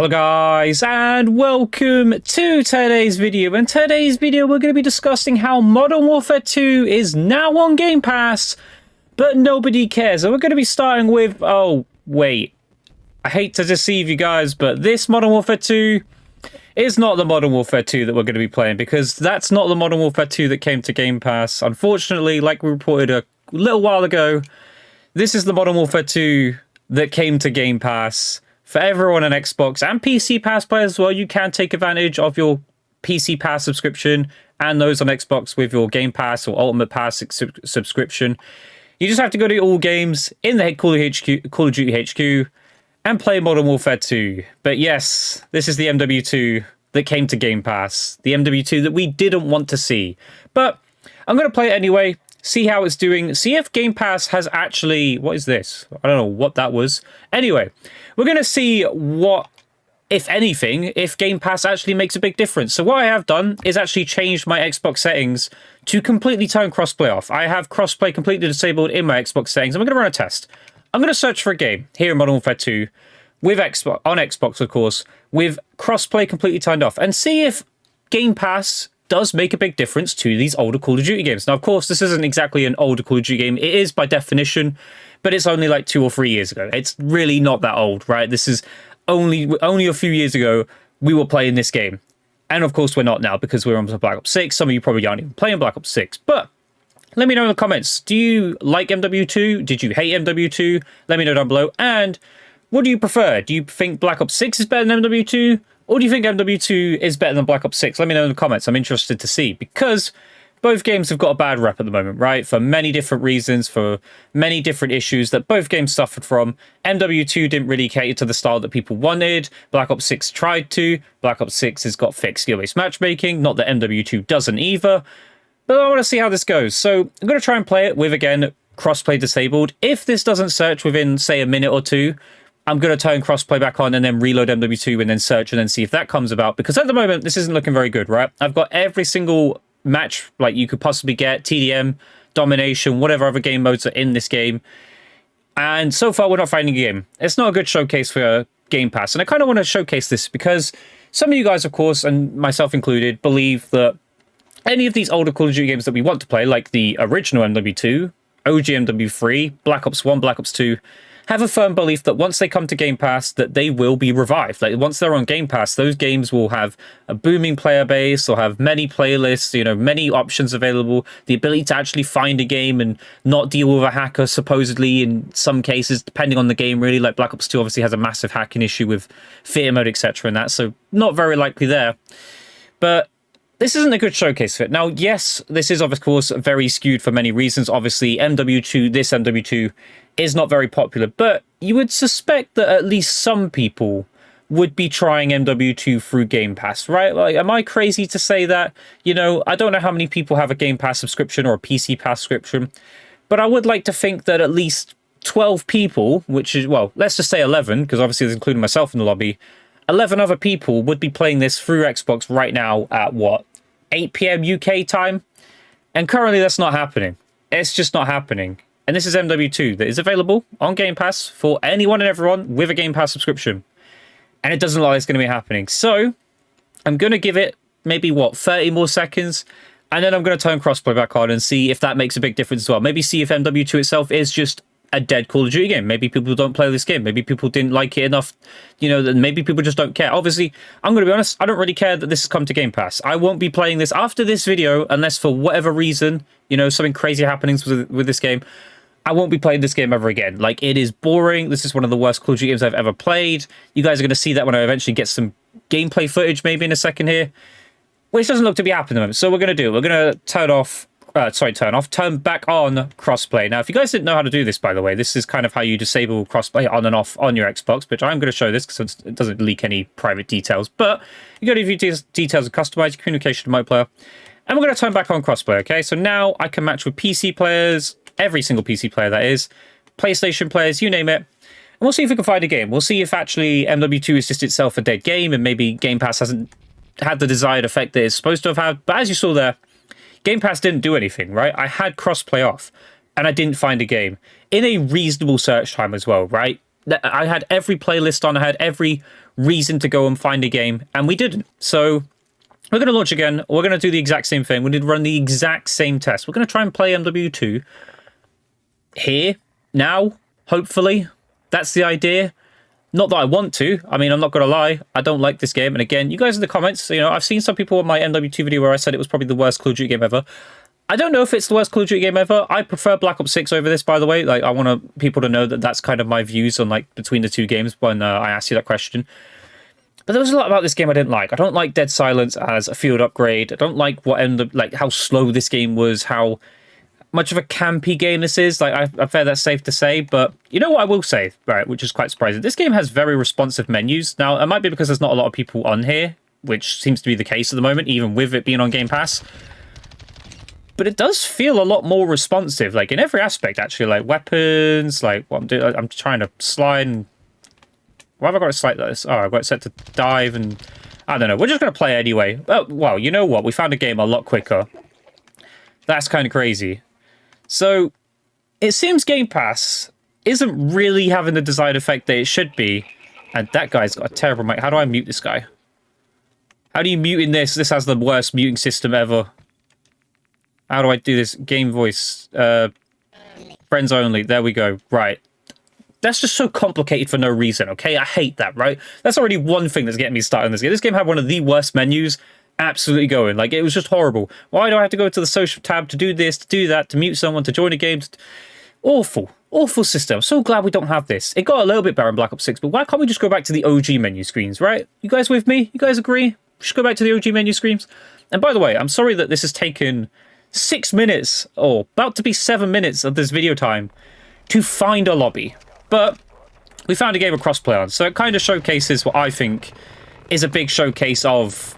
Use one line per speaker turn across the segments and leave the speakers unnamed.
Hello guys, and welcome to today's video. In today's video, we're going to be discussing how Modern Warfare 2 is now on Game Pass, but nobody cares. And we're going to be starting with, oh, wait. I hate to deceive you guys, but this Modern Warfare 2 is not the Modern Warfare 2 that we're going to be playing, because that's not the Modern Warfare 2 that came to Game Pass. Unfortunately, like we reported a little while ago, this is the Modern Warfare 2 that came to Game Pass. For everyone on Xbox and PC Pass players as well, you can take advantage of your PC Pass subscription and those on Xbox with your Game Pass or Ultimate Pass subscription. You just have to go to all games in the Call of Duty HQ and play Modern Warfare 2. But yes, this is the MW2 that came to Game Pass. The MW2 that we didn't want to see. But I'm going to play it anyway, see how it's doing, see if Game Pass has actually... What is this? I don't know what that was. Anyway, we're going to see what, if anything, if Game Pass actually makes a big difference. So what I have done is actually changed my Xbox settings to completely turn crossplay off. I have crossplay completely disabled in my Xbox settings. I'm going to run a test. I'm going to search for a game here in Modern Warfare 2 with Xbox, on Xbox, of course, with crossplay completely turned off, and see if Game Pass does make a big difference to these older Call of Duty games. Now, of course, this isn't exactly an older Call of Duty game. It is by definition, but it's only like 2 or 3 years ago. It's really not that old, right? This is only a few years ago we were playing this game. And of course, we're not now because we're on to Black Ops 6. Some of you probably aren't even playing Black Ops 6. But let me know in the comments. Do you like MW2? Did you hate MW2? Let me know down below. And what do you prefer? Do you think Black Ops 6 is better than MW2? Or do you think MW2 is better than Black Ops 6? Let me know in the comments. I'm interested to see, because both games have got a bad rep at the moment, right? For many different reasons, for many different issues that both games suffered from. MW2 didn't really cater to the style that people wanted. Black Ops 6 tried to. Black Ops 6 has got fixed skill-based matchmaking. Not that MW2 doesn't either. But I want to see how this goes. So I'm going to try and play it with, again, crossplay disabled. If this doesn't search within, say, a minute or two, I'm going to turn crossplay back on and then reload MW2 and then search and then see if that comes about. Because at the moment, this isn't looking very good, right? I've got every single match like you could possibly get, TDM, domination, whatever other game modes are in this game. And so far, we're not finding a game. It's not a good showcase for Game Pass. And I kind of want to showcase this because some of you guys, of course, and myself included, believe that any of these older Call of Duty games that we want to play, like the original MW2, OG MW3, Black Ops 1, Black Ops 2, have a firm belief that once they come to Game Pass, that they will be revived. Like, once they're on Game Pass, those games will have a booming player base, or have many playlists, you know, many options available, the ability to actually find a game and not deal with a hacker, supposedly, in some cases, depending on the game, really. Like, Black Ops 2 obviously has a massive hacking issue with theater mode, etc. and that, so not very likely there. But this isn't a good showcase for it. Now, yes, this is, of course, very skewed for many reasons. Obviously, this MW2 is not very popular, but you would suspect that at least some people would be trying MW2 through Game Pass, right? Like, am I crazy to say that? You know, I don't know how many people have a Game Pass subscription or a PC Pass subscription, but I would like to think that at least 12 people, which is, well, let's just say 11, because obviously there's including myself in the lobby, 11 other people would be playing this through Xbox right now at, what, 8 p.m. UK time? And currently that's not happening. It's just not happening. And this is MW2 that is available on Game Pass for anyone and everyone with a Game Pass subscription. And it doesn't look like it's going to be happening. So I'm going to give it maybe, what, 30 more seconds? And then I'm going to turn crossplay back on and see if that makes a big difference as well. Maybe see if MW2 itself is just a dead Call of Duty game. Maybe people don't play this game. Maybe people didn't like it enough. You know, maybe people just don't care. Obviously, I'm going to be honest, I don't really care that this has come to Game Pass. I won't be playing this after this video unless for whatever reason, you know, something crazy happens with this game. I won't be playing this game ever again. Like, it is boring. This is one of the worst Call of Duty games I've ever played. You guys are going to see that when I eventually get some gameplay footage maybe in a second here. Which doesn't look to be happening at the moment. So we're going to turn back on crossplay. Now, if you guys didn't know how to do this, by the way, this is kind of how you disable crossplay on and off on your Xbox, which I'm going to show this because it doesn't leak any private details. But you go to view details and customize your communication to multiplayer. And we're going to turn back on crossplay, okay? So now I can match with PC players, every single PC player that is, PlayStation players, you name it. And we'll see if we can find a game. We'll see if actually MW2 is just itself a dead game and maybe Game Pass hasn't had the desired effect that it's supposed to have had. But as you saw there, Game Pass didn't do anything, right? I had crossplay off and I didn't find a game in a reasonable search time as well, right? I had every playlist on. I had every reason to go and find a game, and we didn't. So we're going to launch again. We're going to do the exact same thing. We need to run the exact same test. We're going to try and play MW2 here, now, hopefully. That's the idea. Not that I want to. I mean, I'm not going to lie. I don't like this game. And again, you guys in the comments, you know, I've seen some people on my MW2 video where I said it was probably the worst Call of Duty game ever. I don't know if it's the worst Call of Duty game ever. I prefer Black Ops 6 over this, by the way. Like, I want people to know that that's kind of my views on, like, between the two games when I asked you that question. But there was a lot about this game I didn't like. I don't like Dead Silence as a field upgrade. I don't like how slow this game was, how much of a campy game this is. Like, I fear that's safe to say. But you know what I will say, right, which is quite surprising? This game has very responsive menus. Now, it might be because there's not a lot of people on here, which seems to be the case at the moment, even with it being on Game Pass. But it does feel a lot more responsive, like in every aspect, actually. Like weapons, like what I'm doing. I'm trying to slide and... Why have I got it like this? Oh, I've got it set to dive and... I don't know. We're just going to play anyway. Oh, well, you know what? We found a game a lot quicker. That's kind of crazy. So, it seems Game Pass isn't really having the desired effect that it should be. And that guy's got a terrible mic. How do I mute this guy? How do you mute in this? This has the worst muting system ever. How do I do this? Game voice. Friends only. There we go. Right. That's just so complicated for no reason, okay? I hate that, right? That's already one thing that's getting me started in this game. This game had one of the worst menus absolutely going. Like, it was just horrible. Why do I have to go to the social tab to do this, to do that, to mute someone, to join a game? Awful. Awful system. I'm so glad we don't have this. It got a little bit better in Black Ops 6, but why can't we just go back to the OG menu screens, right? You guys with me? You guys agree? We should go back to the OG menu screens. And by the way, I'm sorry that this has taken 6 minutes, or about to be 7 minutes of this video time, to find a lobby. But we found a game of crossplay on, so it kind of showcases what I think is a big showcase of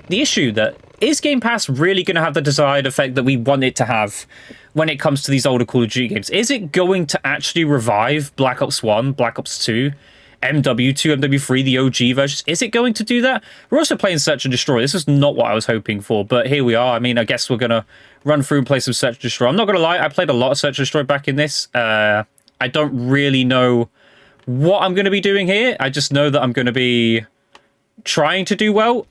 the issue that is Game Pass really going to have the desired effect that we want it to have when it comes to these older Call of Duty games? Is it going to actually revive Black Ops 1, Black Ops 2, MW2, MW3, the OG versions? Is it going to do that? We're also playing Search and Destroy. This is not what I was hoping for, but here we are. I mean, I guess we're going to run through and play some Search and Destroy. I'm not going to lie, I played a lot of Search and Destroy back in this. I don't really know what I'm going to be doing here. I just know that I'm going to be trying to do well.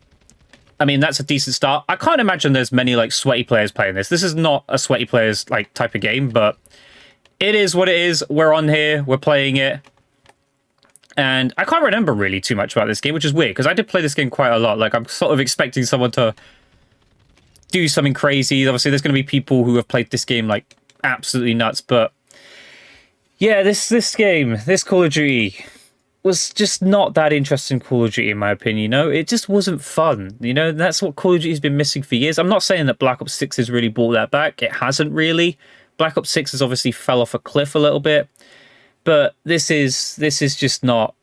I mean, that's a decent start. I can't imagine there's many, like, sweaty players playing this. This is not a sweaty players, like, type of game, but it is what it is. We're on here. We're playing it. And I can't remember really too much about this game, which is weird, because I did play this game quite a lot. Like, I'm sort of expecting someone to do something crazy. Obviously, there's going to be people who have played this game, like, absolutely nuts, but yeah, this game, this Call of Duty, was just not that interesting Call of Duty, in my opinion, you know? It just wasn't fun, you know? That's what Call of Duty's been missing for years. I'm not saying that Black Ops 6 has really brought that back. It hasn't really. Black Ops 6 has obviously fell off a cliff a little bit. But this is just not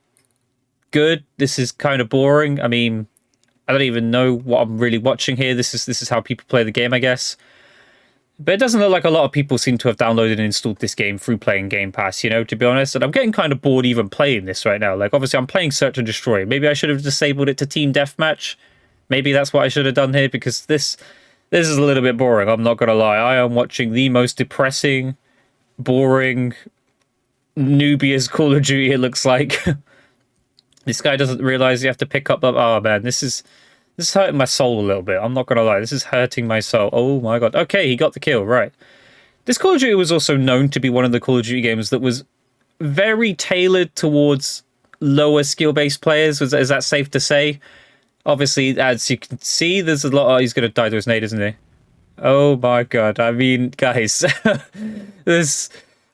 good. This is kind of boring. I mean, I don't even know what I'm really watching here. This is how people play the game, I guess. But it doesn't look like a lot of people seem to have downloaded and installed this game through playing Game Pass, you know, to be honest. And I'm getting kind of bored even playing this right now. Like, obviously, I'm playing Search and Destroy. Maybe I should have disabled it to Team Deathmatch. Maybe that's what I should have done here, because this is a little bit boring. I'm not going to lie. I am watching the most depressing, boring, noobiest Call of Duty, it looks like. This guy doesn't realize you have to pick up... Oh, man, this is hurting my soul a little bit. I'm not going to lie. This is hurting my soul. Oh, my God. Okay, he got the kill. Right. This Call of Duty was also known to be one of the Call of Duty games that was very tailored towards lower skill-based players. Is that safe to say? Obviously, as you can see, there's a lot... Oh, he's going to die to his nade, isn't he? Oh, my God. I mean, guys. This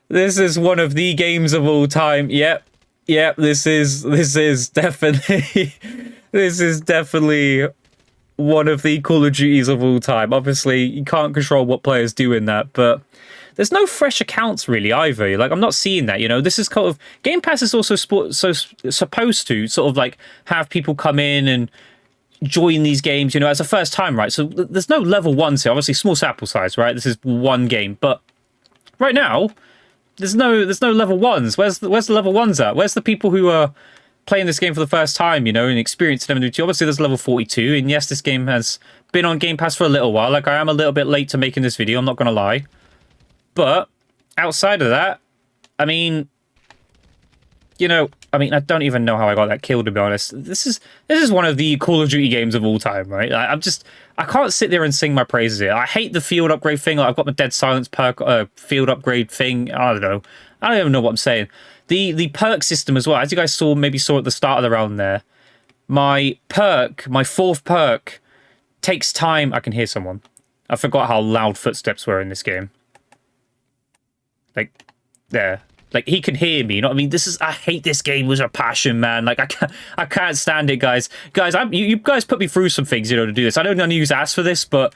is one of the games of all time. Yep. This is definitely... This is definitely one of the Call of Duties of all time. Obviously, you can't control what players do in that, but there's no fresh accounts really either. Like, I'm not seeing that, you know. This is kind of... Game Pass is also supposed to sort of, like, have people come in and join these games, you know, as a first time, right? So there's no level ones here. Obviously, small sample size, right? This is one game, but right now, there's no level ones. Where's the level ones at? Where's the people who are playing this game for the first time, you know, and experiencing MW2? Obviously, there's level 42, and yes, this game has been on Game Pass for a little while. Like, I am a little bit late to making this video, I'm not going to lie. But outside of that, I mean, you know, I mean, I don't even know how I got that kill, to be honest. This is one of the Call of Duty games of all time, right? I can't sit there and sing my praises here. I hate the field upgrade thing. Like, I've got my Dead Silence perk, field upgrade thing. I don't know. I don't even know what I'm saying. The perk system as well, as you guys maybe saw at the start of the round there. My perk, my fourth perk, takes time. I can hear someone. I forgot how loud footsteps were in this game. Like, there. Like, he can hear me, you know what I mean? I hate this game with a passion, man. Like, I can't stand it, guys. Guys, you guys put me through some things, you know, to do this. I don't use ass for this, but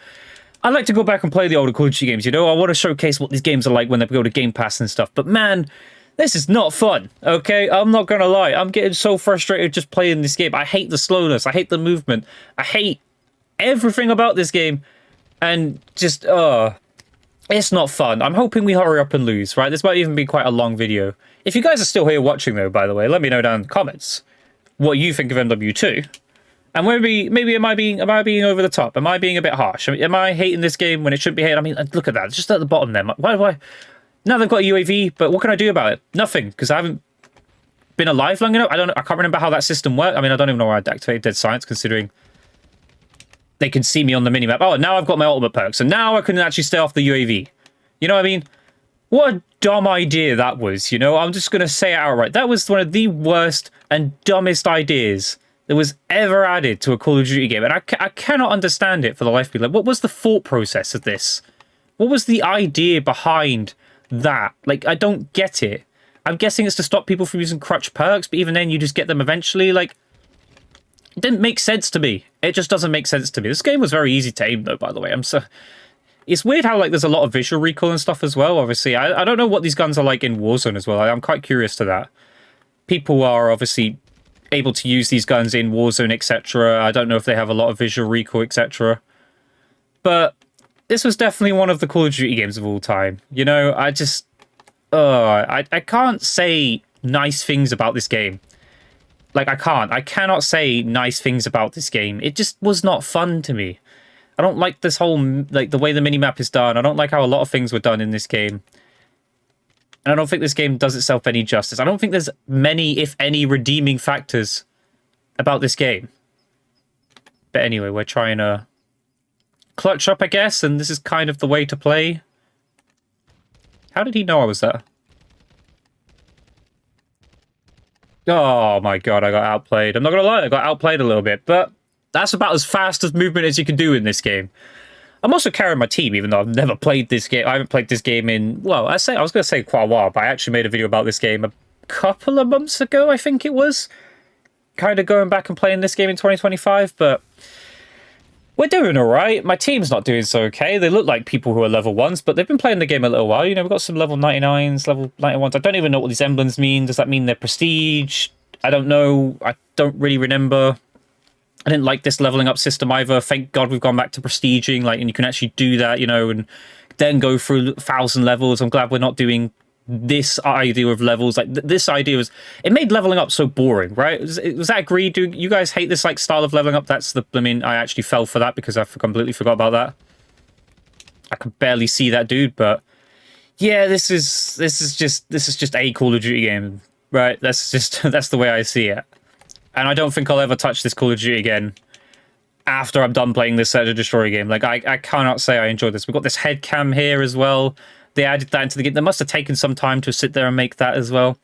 I like to go back and play the older Call of Duty games, you know? I want to showcase what these games are like when they go to Game Pass and stuff. But, man, this is not fun, okay? I'm not gonna lie. I'm getting so frustrated just playing this game. I hate the slowness. I hate the movement. I hate everything about this game. And just, it's not fun. I'm hoping we hurry up and lose, right? This might even be quite a long video. If you guys are still here watching, though, by the way, let me know down in the comments what you think of MW2. And maybe am I being over the top? Am I being a bit harsh? I mean, am I hating this game when it shouldn't be hated? I mean, look at that. It's just at the bottom there. Why? Now they've got a UAV, but what can I do about it? Nothing, because I haven't been alive long enough. I can't remember how that system worked. I mean, I don't even know where I'd activated Dead Science, considering they can see me on the minimap. Oh, now I've got my ultimate perk, so now I can actually stay off the UAV. You know what I mean? What a dumb idea that was, you know? I'm just going to say it outright. That was one of the worst and dumbest ideas that was ever added to a Call of Duty game. And I cannot understand it for the life of me. Like, what was the thought process of this? What was the idea behind that? Like, I don't get it. I'm guessing it's to stop people from using crutch perks, but even then you just get them eventually. Like, it didn't make sense to me. It just doesn't make sense to me. This game was very easy to aim, though, by the way. It's weird how, like, there's a lot of visual recall and stuff as well, obviously. I don't know what these guns are like in Warzone as well. I'm quite curious to that. People are obviously able to use these guns in Warzone, etc. I don't know if they have a lot of visual recall, etc. But this was definitely one of the Call of Duty games of all time. You know, I can't say nice things about this game. Like, I cannot say nice things about this game. It just was not fun to me. I don't like this whole, like, the way the minimap is done. I don't like how a lot of things were done in this game. And I don't think this game does itself any justice. I don't think there's many, if any, redeeming factors about this game. But anyway, we're trying to clutch up, I guess, and this is kind of the way to play. How did he know I was there? Oh my god, I got outplayed. I'm not gonna lie, I got outplayed a little bit, but that's about as fast as movement as you can do in this game. I'm also carrying my team, even though I've never played this game. I haven't played this game in, well, I was going to say quite a while, but I actually made a video about this game a couple of months ago, I think it was. Kind of going back and playing this game in 2025, but we're doing all right. My team's not doing so okay. They look like people who are level 1s, but they've been playing the game a little while. You know, we've got some level 99s, level 91s. I don't even know what these emblems mean. Does that mean they're prestige? I don't know. I don't really remember. I didn't like this leveling up system either. Thank God we've gone back to prestiging, like, and you can actually do that, you know, and then go through 1,000 levels. I'm glad we're not doing this idea of levels. Like, this idea was, it made leveling up so boring, right? Was that agreed? Do you guys hate this, like, style of leveling up? I mean, I actually fell for that because I completely forgot about that. I could barely see that dude, but yeah, this is just a Call of Duty game, right? That's the way I see it. And I don't think I'll ever touch this Call of Duty again after I'm done playing this Search and Destroy game. Like, I cannot say I enjoyed this. We've got this head cam here as well. They added that into the game. They must have taken some time to sit there and make that as well.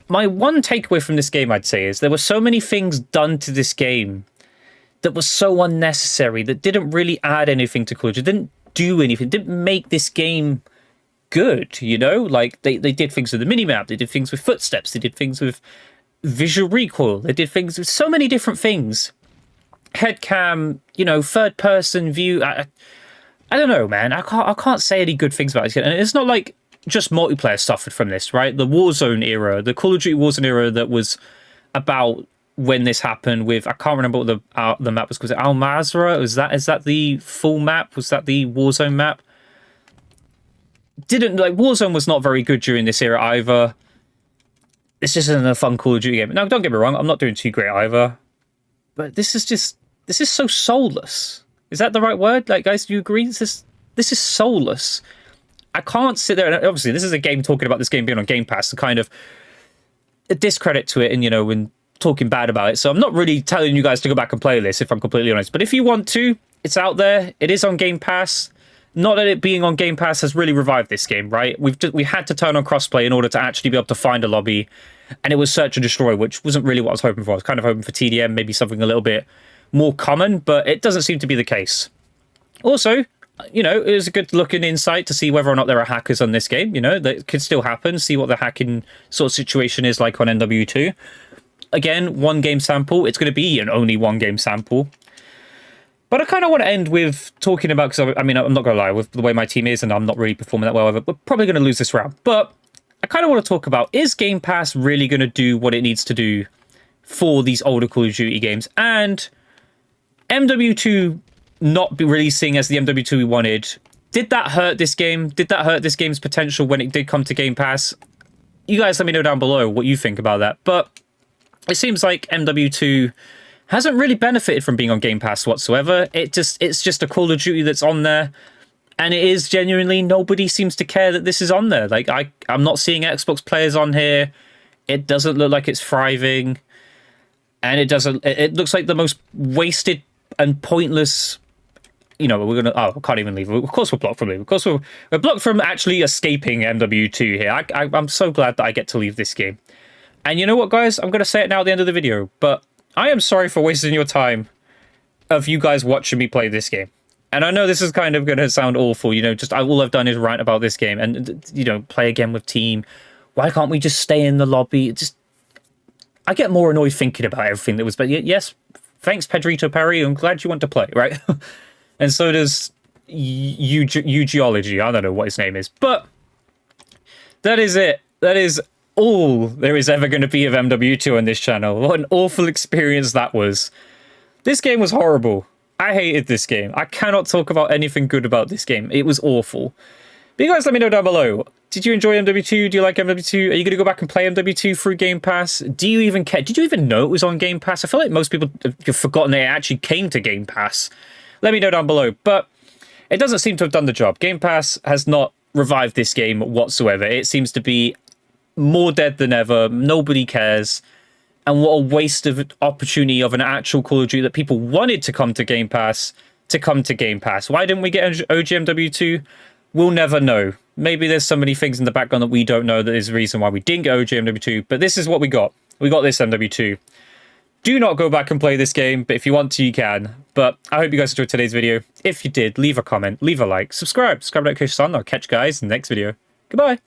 My one takeaway from this game, I'd say, is there were so many things done to this game that was so unnecessary, that didn't really add anything to Call of Duty, didn't do anything, didn't make this game good, you know? Like, they did things with the minimap, they did things with footsteps, they did things with visual recoil, they did things with so many different things. Headcam, you know, third person view. I don't know, man. I can't say any good things about this game. And it's not like just multiplayer suffered from this, right? The Warzone era, the Call of Duty Warzone era that was about when this happened with, I can't remember what the map was. Was it Al Mazrah? Is that the full map? Was that the Warzone map? Warzone was not very good during this era either. This just isn't a fun Call of Duty game. Now, don't get me wrong, I'm not doing too great either. But this is so soulless. Is that the right word? Like, guys, do you agree? This is soulless. I can't sit there, and obviously this is a game talking about this game being on Game Pass, to kind of a discredit to it and, you know, and talking bad about it. So I'm not really telling you guys to go back and play this, if I'm completely honest. But if you want to, it's out there. It is on Game Pass. Not that it being on Game Pass has really revived this game, right? We had to turn on crossplay in order to actually be able to find a lobby, and it was search and destroy, which wasn't really what I was hoping for. I was kind of hoping for TDM, maybe something a little bit more common, but it doesn't seem to be the case. Also, you know, it was a good looking insight to see whether or not there are hackers on this game. You know, that could still happen. See what the hacking sort of situation is like on MW2. Again, one game sample. It's going to be an only one game sample. But I kind of want to end with talking about, because I mean, I'm not going to lie, with the way my team is, and I'm not really performing that well, we're probably going to lose this round. But I kind of want to talk about, is Game Pass really going to do what it needs to do for these older Call of Duty games? And MW2 not be releasing as the MW2 we wanted, did that hurt this game? Did that hurt this game's potential when it did come to Game Pass? You guys let me know down below what you think about that. But it seems like MW2 hasn't really benefited from being on Game Pass whatsoever. It's just a Call of Duty that's on there, and it is genuinely, nobody seems to care that this is on there. Like, I'm not seeing Xbox players on here. It doesn't look like it's thriving, and it looks like the most wasted and pointless. You know, we're gonna. Oh, I can't even leave. Of course, we're blocked from it. Of course, we're blocked from actually escaping MW2 here. I'm so glad that I get to leave this game. And you know what, guys? I'm gonna say it now at the end of the video, but I am sorry for wasting your time of you guys watching me play this game. And I know this is kind of going to sound awful, you know, just all I've done is rant about this game and, you know, play again with team. Why can't we just stay in the lobby? I get more annoyed thinking about everything that was, but yes, thanks, Pedrito Perry. I'm glad you want to play, right? And so does Geology. I don't know what his name is, but that is it. That is all there is ever going to be of MW2 on this channel. What an awful experience that was. This game was horrible. I hated this game. I cannot talk about anything good about this game. It was awful. But you guys let me know down below. Did you enjoy MW2? Do you like MW2? Are you going to go back and play MW2 through Game Pass? Do you even care? Did you even know it was on Game Pass? I feel like most people have forgotten that it actually came to Game Pass. Let me know down below. But it doesn't seem to have done the job. Game Pass has not revived this game whatsoever. It seems to be more dead than ever. Nobody cares. And what a waste of opportunity of an actual Call of Duty that people wanted to come to Game Pass Why didn't we get OGMW2? We'll never know. Maybe there's so many things in the background that we don't know that is the reason why we didn't get OGMW2. But this is what we got. We got this MW2. Do not go back and play this game, but if you want to, you can. But I hope you guys enjoyed today's video. If you did, leave a comment, leave a like, subscribe to notifications on. I'll catch you guys in the next video. Goodbye.